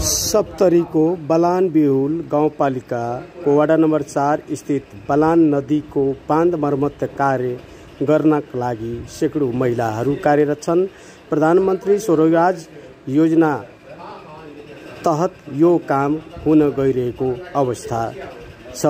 सप्तरी को बलान बिहुल गाउँपालिका को वडा नंबर 4 स्थित बलान नदी को बाँध मर्मत कार्य गर्नका लागि सैकडौं महिलाहरू कार्यरत छन्। प्रधानमन्त्री स्वरोजगार योजना तहत यो काम हुन गइरहेको अवस्था छ।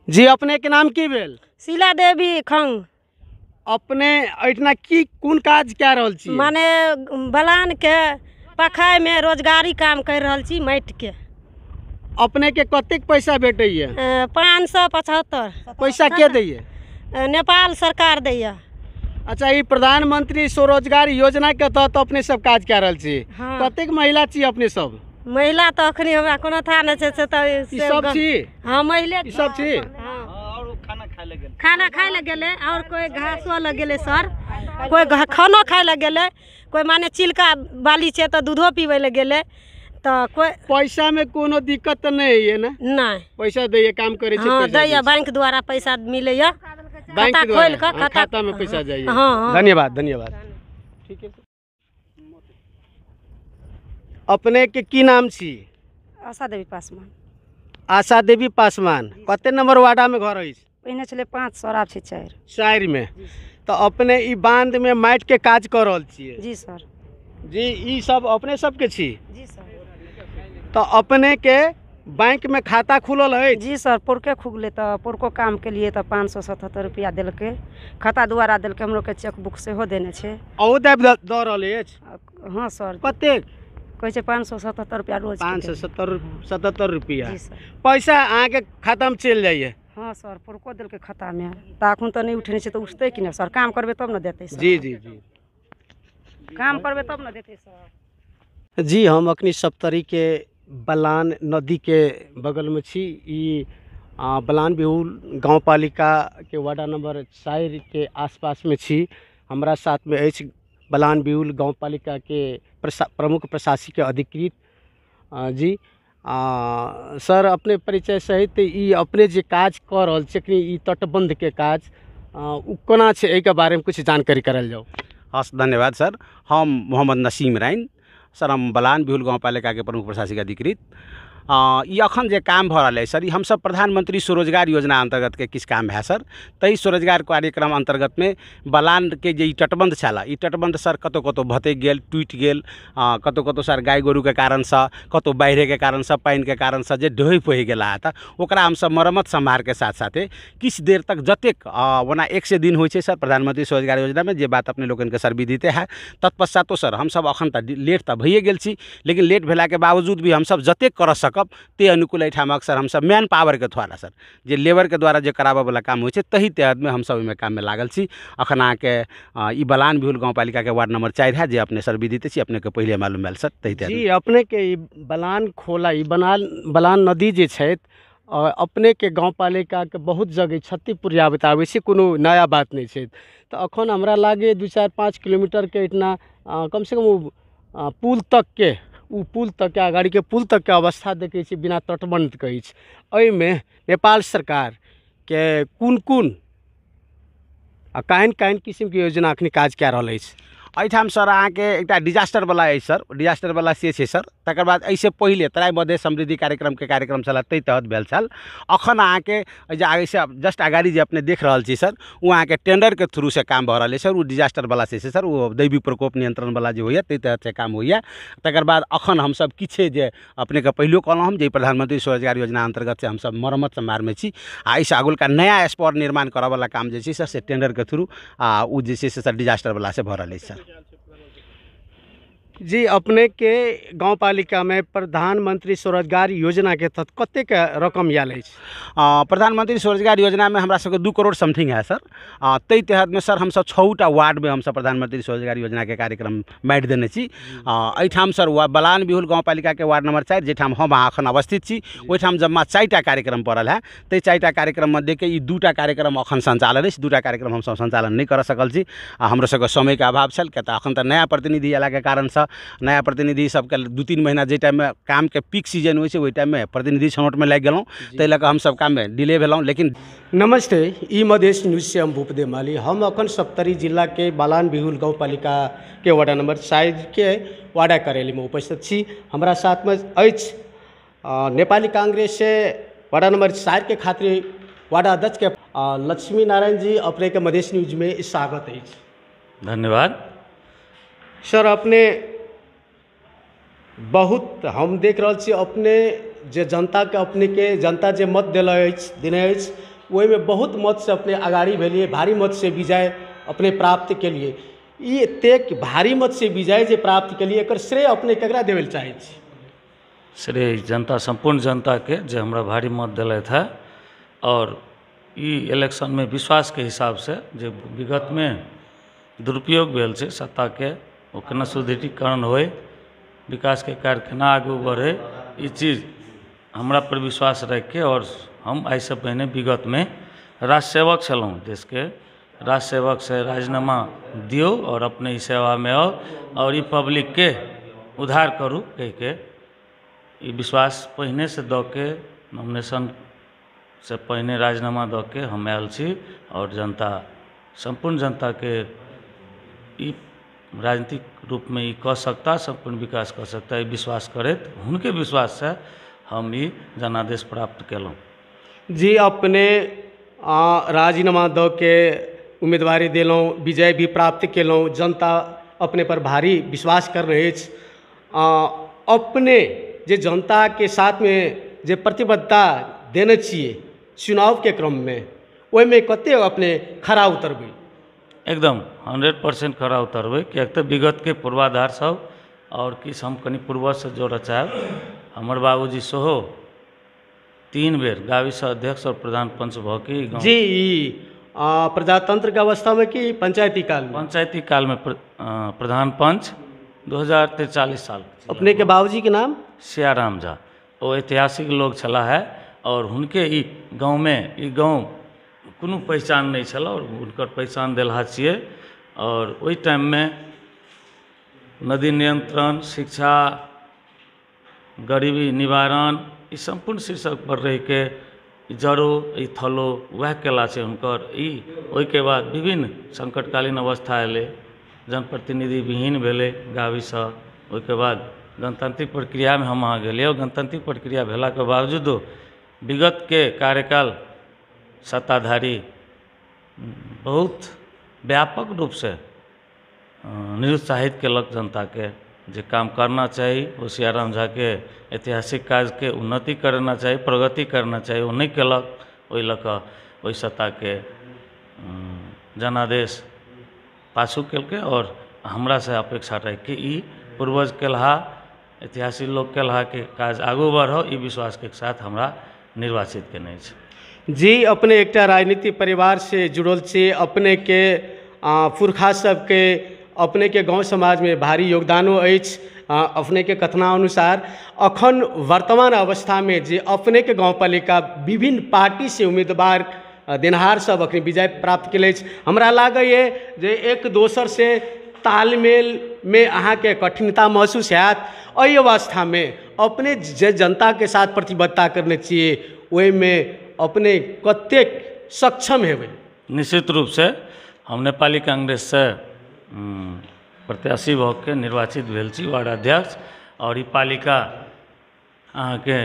जी अपने के नाम की भेल? शीला देवी खंग। अपने एठना की कोन काज कए रहल छी? माने बलान के पखाय में रोजगारी काम कर रहल छी माटि के। अपने के कतेक पैसा भेटैया? 575। पैसा के दैया? नेपाल सरकार दैया। अच्छा, ये प्रधानमंत्री स्वरोजगार योजना के तहत अपने सब काज कए रहल छी। हाँ। कतेक महिला छी अपने सब? महिला तो अखनी हमरा कोनो था न छै से ई सब छी? हां महिले ई सब छी। और खाना खाए ले गेले और कोई घासो ले गेले सर, कोई खानो खाए ले गेले, कोई माने चिलका बाली छै तो दूधो पीवे ले गेले। तो कोई पैसा में कोनो दिक्कत तो नहीं है ना? नहीं, पैसा दैया काम करे छै। हां दैया, बैंक द्वारा पैसा मिलैया, बैंक खोल के खाता में पैसा जाइए। हां धन्यवाद धन्यवाद। ठीक है। अपने के की नाम छी? आशा देवी पासवान। आशा देवी पासवान। कते नंबर वार्डा में घर अछि? पहिने चले 5 और आब छै 4। 4 में। तो अपने ई बांध में माटि के काज कर रहल छियै? जी सर। जी ई सब अपने सब के छी? जी सर। तो अपने के बैंक में खाता खुलल है? जी सर, पोरके खुगले तो पोरको काम के लिए तो 577 रुपया दिलके, खाता द्वारा दिलके, हम लोग के चेक बुक से हो देने छे। औ द रहल अछि? हाँ सर। कतेक? कहे छे 577 रुपया रोज। 577 रुपया जी सर। पैसा अहाँ के खाता में चल जाइए? हाँ सर, पोरको दिलके खाता में। ताखुन तो नहीं उठने छे तो उठते कि ना सर? काम करबे तब न देते सर। जी जी जी, काम करबे तब न देते सर। जी हम अखनी सप्तरी के बलान नदी के बगल में छी। ई बलान बिहुल गाउँपालिका के वार्ड नंबर 4 के आसपास में छी। हमरा साथ में अछि बलान बिहुल गाउँपालिका के प्रमुख प्रशासकीय अधिकृत जी। सर अपने परिचय सहित ई अपने जे काज कर रहल छी ई तटबंध के काज उ कोना छै, एहि के बारे में कुछ जानकारी करल जाओ। हाँ धन्यवाद सर। हम मोहम्मद नसीम राइन सर, हम बलान बिहुल गाउँपालिका के प्रमुख प्रशासकीय अधिकृत। ये अखन जे काम भ रहा है सर, ये हम सब प्रधानमंत्री स्वरोजगार योजना अंतर्गत के किस काम है सर। तई स्वरोजगार कार्यक्रम अंतर्गत में बलान के जे तटबंध छला, ई तटबंध सर कतो कतो भटक गेल, टूट गेल, कतो कतो सर गाय गोरु के कारण से, कतो बाढ़ के कारण से, पानी के कारण से जे ढोई पोहि गेला था, ओकरा हम सब मरम्मत सम्हार के साथ साथे किछ देर तक जतेक वना 100 दिन होइ छै सर प्रधानमंत्री स्वरोजगार योजना में, जे बात अपने लोगन के सर विदिते है। तत्पश्चातो सर हम सब अखन तक लेट तो भइए गेल छी, लेकिन लेट भेला के बावजूद भी हम सब जतेक कर ते अनुकूल एठाम अक्सर हम सब मैन पावर के द्वारा सर, जे लेबर के द्वारा जो कराबे वाला काम होइ छै तही तहत में हम सब में काम में लागल छी। अखन अहाँ के ई बलान बिहुल गाउँपालिका के वार्ड नंबर 4 है, जे अपने सर विदिते छी, अपने के पहले मालूम भेल सर तही तहत। जी अपने के ई बलान खोला, ई बलान नदी जे छै अपने के गाउँपालिका के बहुत जगह क्षतिपूर्ति आबै छै, कोनो नया बात नहीं छै। तो अखन हमरा लागे 2-4-5 किलोमीटर के इतना कम से कम पुल तक के, उ पुल तक के गाड़ी के पुल तक के अवस्था देखे छी बिना तटबंध के अछि। एहि में नेपाल सरकार के कोन कोन आ काहन किस्म के योजना अखनी काज कए रहल अछि? एठाम सर अहाँ के एकटा डिजास्टर वाला है सर, डिजास्टर वाला से छै सर। तकर बाद ऐसे पहले तराई मध्य समृद्धि कार्यक्रम के कार्यक्रम छला, तै तहत भेल छल। अखन अहाँ के जे आगे से जस्ट अगाड़ी जे अपने देख रहल छी सर, वो अहाँ के टेंडर के थ्रू से काम भ रहल है सर। वो डिजास्टर वाला से सर, वो दैवीय प्रकोप नियंत्रण वाला जे होइए तै तहत से काम होइए। तकर बाद अखन हम सब किछे जे अपने के पहिलो कहलहुँ हम, जे प्रधानमंत्री स्वरोजगार योजना अंतर्गत से हम सब मरम्मत सम्हार में छी। आ ऐसे आगुल का नया स्पॉट निर्माण करऽ वाला काम जे छै सर, से टेंडर के थ्रू उ जे छै से सर डिजास्टर वाला से भ रहल है सर। जी अपने के गाँव पालिका में प्रधानमंत्री स्वरोजगार योजना के तहत कतेक रकम आयल अछि? प्रधानमंत्री स्वरोजगार योजना में हमरा सबके 2 करोड़ समथिंग है सर। ताहि तहत में सर हम सब 6टा वार्ड में हम सब प्रधानमंत्री स्वरोजगार योजना के कार्यक्रम बाँटि देने छी। एहिठाम सर बलान बिहुल गाँव पालिका के वार्ड नंबर 4 जेठाम हम अहाँ अखन अवस्थित छी, ओहिठाम जम्मा 4टा कार्यक्रम पड़ल है। ताहि 4टा कार्यक्रम में देखे 2टा कार्यक्रम अखन संचालन अछि, 2टा कार्यक्रम हम सब संचालन नहीं कर सकल छी। हमरो सबके समय के अभाव छल, किया अखन तऽ नया प्रतिनिधि अयला के कारण से नया प्रतिनिधि सबके 2-3 महीना जे टाइम में काम के पीक सीजन होइ छै ओहि टाइम में प्रतिनिधि छनौट में लागि गेलहुँ, ताहि लऽ कऽ हम सब काम में डिले भेलहुँ। लेकिन नमस्ते, ई मधेश न्यूज से हम भूपदेव माली। हम अखन सप्तरी जिला के बलान बिहुल गाँव पालिका के वार्ड नंबर 4 के वार्डा कार्यालय में उपस्थित छी। हमारा साथ में अछि नेपाली कांग्रेस से वार्ड नंबर 4 के खातिर वार्ड अध्यक्ष के लक्ष्मी नारायण जी। अपने के मधेश न्यूज में स्वागत है। धन्यवाद सर। अपने बहुत हम देख रहा छी अपने जे जनता के अपने के जनता जे मत देने अछि ओहि में बहुत मत से अपने आगाड़ी भेलिए, भारी मत से विजय अपने प्राप्त के लिए। ई एतेक भारी मत से विजय जे प्राप्त के लिए एकर श्रेय अपने केकरा देवे चाहे छी? श्रेय जनता, संपूर्ण जनता के जे हमरा भारी मत दिलथि है और ई इलेक्शन में विश्वास के हिसाब से जे विगत में दुरुपयोग भेल छै सत्ता के, ओ केना सुदृढ़ीकरण होय, विकास के कार्य केना आगू बढ़े, ई चीज हमरा पर विश्वास रख के। और हम आई से पहले विगत में राजसेवक छलहुँ, देश के राजसेवक से राजीनामा दियो और अपने ई सेवा में आओ और ई पब्लिक के उद्धार करूँ कह के ई विश्वास पहिने से दऽ के नॉमिनेशन से पहिने राजीनामा दऽ के हम आयल छी। और जनता, संपूर्ण जनता के ई राजनीतिक रूप में ई कऽ सकता, संपूर्ण विकास कऽ सकता, ई विश्वास करैत हुनके विश्वास से हम ई जनादेश प्राप्त केलहुँ। जी अपने राजीनामा दऽ के उम्मीदवारी दिलहुँ, विजय भी प्राप्त केलहुँ, जनता अपने पर भारी विश्वास कर रहे अछि। अपने जे जनता के साथ में जे प्रतिबद्धता देने छिए चुनाव के क्रम में, ओहिमे कते अपने खरा उतरबै? एकदम 100% खरा उतरबै, किएक तऽ विगत के पूर्वाधार सब और किछु हम कनि पूर्वज से जोड़ऽ चाहब। हमर बाबूजी सेहो 3 बेर गाविसा अध्यक्ष और प्रधान पंच भऽ के गाँव जी प्रजातंत्र के अवस्था में कि पंचायती काल में? पंचायती काल में प्रधान पंच 2043 साल। अपने के बाबूजी के नाम? सियाराम झा। वो ऐतिहासिक लोग छला है और हुनके ई गाँव में ई गाँव कोनो पहचान नहीं छल और हुनकर पहचान देलहा छिए। और ओहि टाइम में नदी नियंत्रण, शिक्षा, गरीबी निवारण, ई संपूर्ण शीर्षक पर रह के जड़ो ई थलो वह केला छै हुनकर। ई ओहि के बाद विभिन्न संकटकालीन अवस्था एले, जनप्रतिनिधि विहीन भेले गाविसा। ओहि के बाद गणतांत्रिक प्रक्रिया में हम अहाँ गेलिए और गणतांत्रिक प्रक्रिया भेला के बावजूदो विगत के कार्यकाल सत्ताधारी बहुत व्यापक रूप से निरुत्साहित केलक जनता के जे काम करना चाहिए, वो सियाराम झा के ऐतिहासिक काज के उन्नति करना चाहिए, प्रगति करना चाहिए, वो नहीं केलक। ओहि लऽ कऽ ओहि सत्ता के जनादेश पाछू केलकै और हमरा से अपेक्षा रहे कि ई पूर्वज केलहा, ऐतिहासिक लोग केलहा के काज आगू बढ़ो, ई विश्वास के साथ हमरा निर्वाचित केने छै। जी अपने एकटा राजनीतिक परिवार से जुड़ल छी, अपने के पुरखा सबके अपने के गांव समाज में भारी योगदानो अछि। अपने के कथनानुसार अखन वर्तमान अवस्था में जे अपने के गाँव पालिका विभिन्न पार्टी से उम्मीदवार देनहार सब अखन विजय प्राप्त केले अछि। हमरा लागैए जे एक दोसर से तालमेल में अहाँ के कठिनता महसूस हैत। एहि अवस्था में अपने जे जनता के साथ प्रतिबद्धता करने छिए ओहि में अपने कतेक सक्षम हेबै? निश्चित रूप से हम नेपाली कांग्रेस से प्रत्याशी भऽ के निर्वाचित भेल छी वार्ड अध्यक्ष। और ई पालिका अहाँ के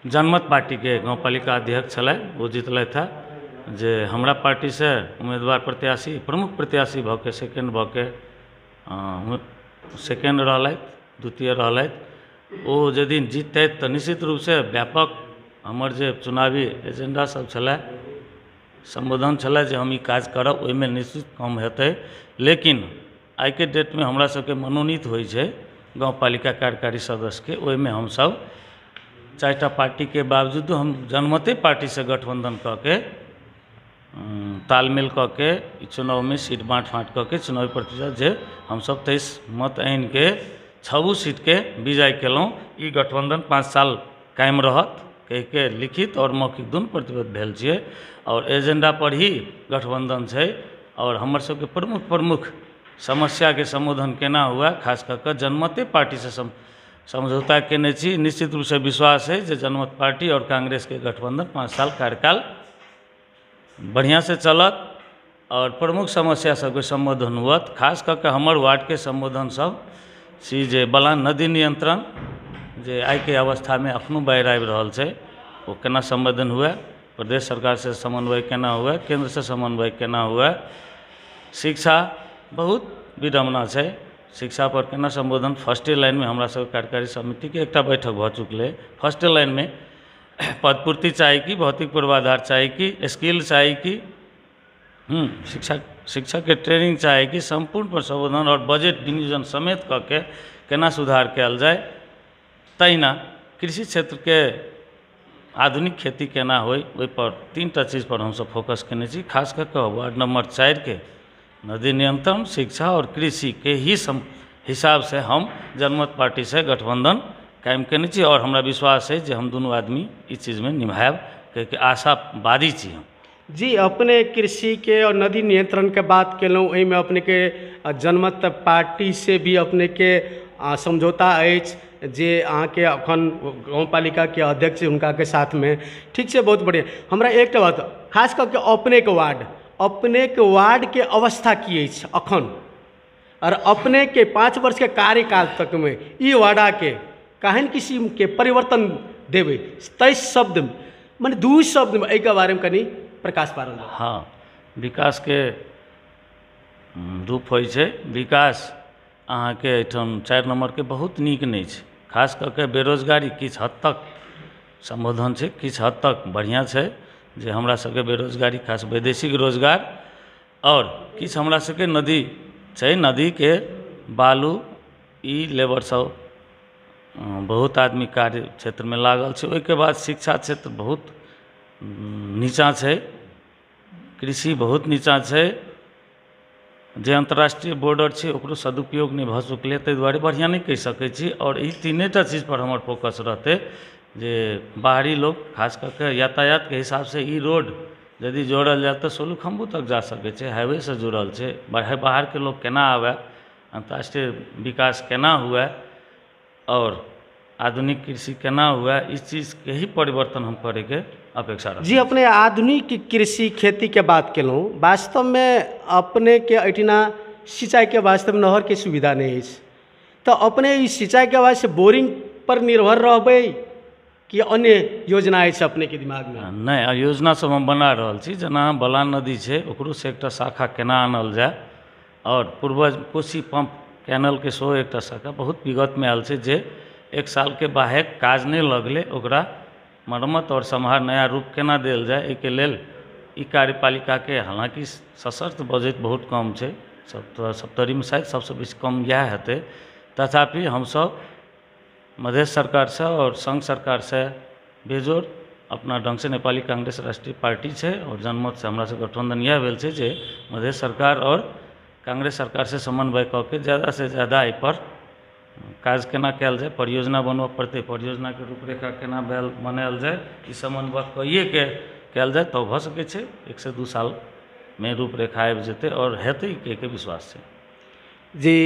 जनमत पार्टी के गाँव पालिका अध्यक्ष छलै, वो जीतलथि है। जे हमरा पार्टी से उम्मीदवार प्रत्याशी प्रमुख प्रत्याशी भऽ के सेकेंड भऽ के सेकेंड रहलथि, द्वितीय रहलथि। ओ यदि जीतथि तऽ निश्चित रूप से व्यापक हमर जे चुनावी एजेंडा सब छलै, संबोधन छलै जे हम ई काज करब, ओहिमे निश्चित काम हेतै। लेकिन आई के डेट में हमरा सबके मनोनीत होइ छै गाँवपालिका कार्यकारी सदस्य के, ओहिमे हमसब 4टा पार्टी के बावजूद हम जनमते पार्टी से गठबंधन कऽ के तालमेल कऽ के चुनाव में सीट बाँट कऽ के चुनावी प्रतिशत जे हमसब 23 मत आनि के 6 सीट के विजय केलहुँ। ई गठबंधन 5 साल कायम रहत कह के लिखित और मौखिक दुनू प्रतिबद्ध भेल छियै और एजेंडा पर ही गठबंधन छै। और हमर सबके प्रमुख समस्या के समाधान केना हुआ, खास कऽ के जनमते पार्टी से समझौता केने छी। निश्चित रूप से विश्वास है जे जनमत पार्टी और कांग्रेस के गठबंधन 5 साल कार्यकाल बढ़िया से चलत और प्रमुख समस्या सबके संबोधन हुअत। खास कऽ के हमर वार्ड के संबोधन सब छी जे बलान नदी नियंत्रण जे आइ के अवस्था में अखनो बाढ़ि आबि रहल छै, वो केना संबोधन हुए, प्रदेश सरकार से समन्वय केना हुए, केंद्र से समन्वय केना हुए। शिक्षा बहुत विडम्बना छै, शिक्षा पर केना संबोधन। फर्स्टे लाइन में हमरा सब कार्यकारी समिति के एकटा बैठक भऽ चुकलै। फर्स्टे लाइन में पदपूर्ति चाही कि, भौतिक पूर्वाधार चाही कि, स्किल चाही कि, शिक्षा के ट्रेनिंग चाही कि, संपूर्ण पर संबोधन और बजट विनियोजन समेत कऽ के केना सुधार कयल जाय। तहिना कृषि क्षेत्र के आधुनिक खेती केना होय, ओहि पर 3टा चीज पर हमसब फोकस केने छी। खास कऽ के वार्ड नंबर 4 के नदी नियंत्रण, शिक्षा और कृषि के ही हिसाब से हम जनमत पार्टी से गठबंधन कायम केने छी और हमरा विश्वास है जे हम दोनों आदमी इस चीज में निभायब के आशावादी छी हम। जी, अपने कृषि के और नदी नियंत्रण के बात केलहुँ, एहिमे अपने के जनमत पार्टी से भी अपने के समझौता अछि जे अहाँके अखन गाँवपालिका के अध्यक्ष हुनका के साथ में। ठीक छै, बहुत बढ़िया। हमरा एकटा बात खास कऽ के अपने के वार्ड के अवस्था की अछि अखन, और अपने के 5 वर्ष के कार्यकाल तक में ई वार्डा के केहन किस्म के परिवर्तन देबै, 23 शब्द माने 2 शब्द में एहि बारे में कनी प्रकाश पारल। हाँ, विकास के रूप होइ छै। विकास अहाँ के एहिठाम 4 नंबर के बहुत नीक नहीं छै। खास कऽ के बेरोजगारी किछु हद तक संबोधन छै, किछु हद तक बढ़िया छै जे हमरा सबके बेरोजगारी खास वैदेशिक रोजगार और किछु हमरा सबके नदी छै, नदी के बालू ई लेबर सब बहुत आदमी कार्य क्षेत्र में लागल छै। ओहिके बाद शिक्षा क्षेत्र बहुत नीचा छै, कृषि बहुत नीचा छै, जे अंतर्राष्ट्रीय बॉर्डर छै ओकरो सदुपयोग नहीं भऽ सकलै, ताहि दुआरे बढ़िया नहीं कहि सकै छी। और ई 3टा चीज पर हमर फोकस रहते जे बाहरी लोग खास करके यातायात के हिसाब से ई रोड यदि जोड़ल जाए तो सोलुखम्बू तक जा सके छै, हाईवे से जुड़ल छै। बाहर के लोग केना आवे, अंतर्राष्ट्रीय विकास केना हुए और आधुनिक कृषि केना हुए, इस चीज़ के ही परिवर्तन हम करे के अपेक्षा रखते। जी, अपने आधुनिक कृषि खेती के बात केलहुँ, वास्तव में अपने के अठिना सिंचाई के वास्तव में नहर के सुविधा नहीं है, तो अपने इस सिंचाई के वास्ते बोरिंग पर निर्भर रहबै कि अन्य योजना है अपने के दिमाग में? नहीं, योजना सब हम बना रहल छी। जना बलान नदी छै ओकरो से एकटा शाखा केना आनल जाए और पूर्वज कोसी पंप कैनल के सेहो एकटा शाखा बहुत विगत में आयल छै जे 1 साल के बाहे काज नहीं लगले, ओकरा मरम्मत और सम्हार नया रूप केना देल जाए, एहिके लेल ई कार्यपालिका के हालांकि सशर्त बजट बहुत कम छै, 70 में शायद सबसे बेसी कम यह हेतै, तथापि हमसब मधेश सरकार से और संघ सरकार से बेजोड़ अपना ढंग से नेपाली कांग्रेस राष्ट्रीय पार्टी है और जनमत से हमरा से गठबंधन यह भेल छै जे मधेश सरकार और कांग्रेस सरकार से समन्वय कऽ के ज़्यादा से ज़्यादा एहि पर काज केना कयल जाए, परियोजना बनबऽ पड़तै, परियोजना के रूपरेखा केना बनायल जाए, ई समन्वय कइए के कयल जाए तो भऽ सकै छै 1 से 2 साल में रूपरेखा आबि जेतै और हेतै के विश्वास छै। जी,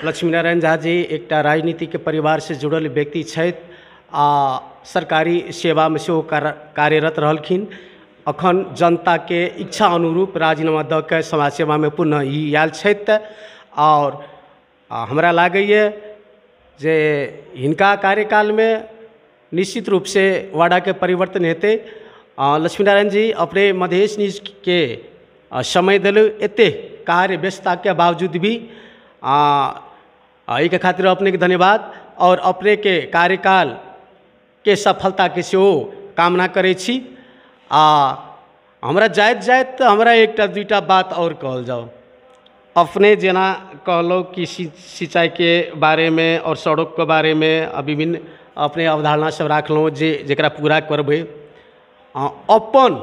लक्ष्मीनारायण झा जी एकटा राजनीति के परिवार से जुड़ल व्यक्ति छथि, सरकारी सेवा में सेहो कार्यरत रहलखिन। अखन जनता के इच्छा अनुरूप राजीनामा दऽ के समाज सेवा में पुनः ई आयल छथि और हमरा लागैए जे हिनका कार्यकाल में निश्चित रूप से वार्डा के परिवर्तन हेतै। लक्ष्मीनारायण जी, अपने मधेश न्यूज के समय दिल एते कार्य व्यस्तता के बावजूद भी एहि के खातिर अपने के धन्यवाद और अपने के कार्यकाल के सफलता के सेहो कामना करै छी। हमरा जाइत हमरा एकटा 2टा बात और कहल जाओ। अपने जेना कहलो कि सिंचाई के बारे में और सड़क के बारे में विभिन्न अपने अवधारणा सब रखलहुँ जेकरा पूरा करबै। अपन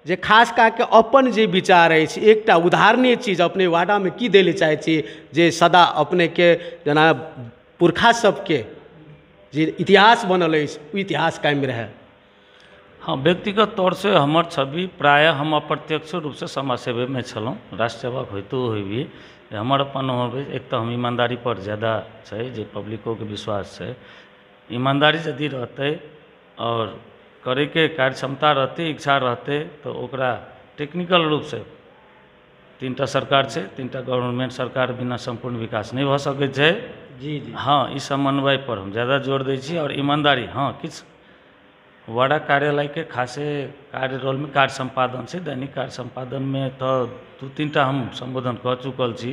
जे खास कऽ के अपन जे विचार अछि, एकटा उदाहरणीय चीज अपने वार्डा में की देले चाहै छी जे सदा अपने के जेना पुरखा सबके जे इतिहास बनल अछि ओ इतिहास कायम रहे। हाँ, व्यक्तिगत तौर से हमर छवि प्रायः हम अप्रत्यक्ष रूप से समाज सेवे में छलहुँ, राष्ट्र सेवक होइतो हुए भी हमर अपन होबै। एक तो हम ईमानदारी पर ज़्यादा छै, जे पब्लिको के विश्वास छै। ईमानदारी यदि रहते और करे के कार्य क्षमता रहते, इच्छा रहते, तो ओकरा टेक्निकल रूप से 3टा सरकार छै, 3टा गवर्नमेंट सरकार बिना संपूर्ण विकास नहीं भ सकै छै। जी जी हाँ, ई समन्वय पर हम ज़्यादा जोर दै छी और ईमानदारी। हाँ, किछु वार्डा कार्यालय के खासे कार्य रोल में कार्य संपादन से दैनिक कार्य संपादन में तो 2-3टा हम संबोधन कह चुकल छी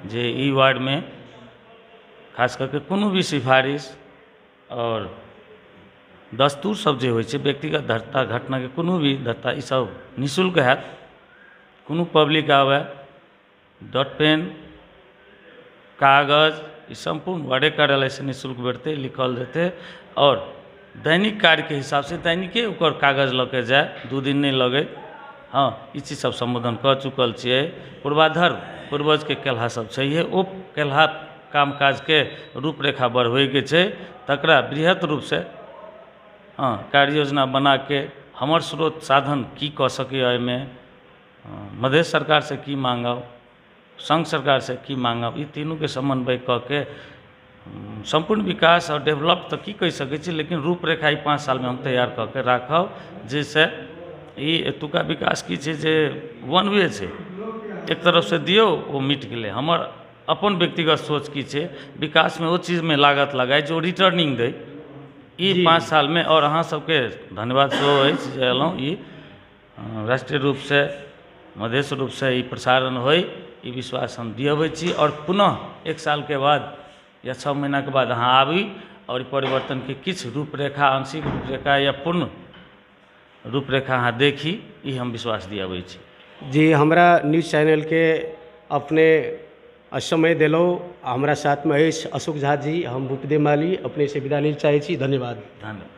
जे ई वार्ड में खास करके कोनो भी सिफारिश और दस्तूर सब जे होइ छै, व्यक्तिगत धरता घटना के कोनो भी धरता, ई सब निःशुल्क हैत। कोनो पब्लिक आवे, डॉट पेन, कागज, ई संपूर्ण वार्डे कार्यालय से निःशुल्क भेटते, लिखल जेते और दैनिक कार्य के हिसाब से दैनिके ओकर कागज लऽ के जाए, 2 दिन नहीं लगे। हाँ, ई चीज सब संबोधन कह चुकल छियै। पूर्वाधार पूर्वज के केलहा सब छैहे, ओ केलहा कामकाज के रूपरेखा बढ़बै के छै, तकरा बृहत रूप से हाँ कार्य योजना बना के हमर स्रोत साधन की कऽ सकै एहिमे, मध्य सरकार से की मांगब, संघ सरकार से की मांगब, ई तीनों के समन्वय कऽ के संपूर्ण विकास और डेवलप तो की कह सकै छी, लेकिन रूपरेखा ई 5 साल में हम तैयार कऽ के राखब, जैसे ई एतुका विकास की छै जे वन वे छै, एक तरफ से दियौ वो मिट गेलै। हमर अपन व्यक्तिगत सोच की छै, विकास में वो चीज में लागत लगाए जो रिटर्निंग दे, ई 5 साल में। और अहाँ सबके धन्यवाद सेहो अछि जे एलहुँ, ई राष्ट्रीय रूप से मधेश रूप से ई प्रसारण होय, ई विश्वास हम दियबै छी। और पुनः 1 साल के बाद या 6 महीना के बाद अहाँ आबी और परिवर्तन के किछु रूपरेखा, आंशिक रूपरेखा या पूर्ण रूपरेखा अहाँ देखी, ई हम विश्वास दियाबै छी। जी, हमरा न्यूज़ चैनल के अपने समय दिलहुँ। हमरा साथ में अछि अशोक झा जी, हम भूपदेव माली, अपने से विदा लेल चाहै छी। धन्यवाद। धन्यवाद।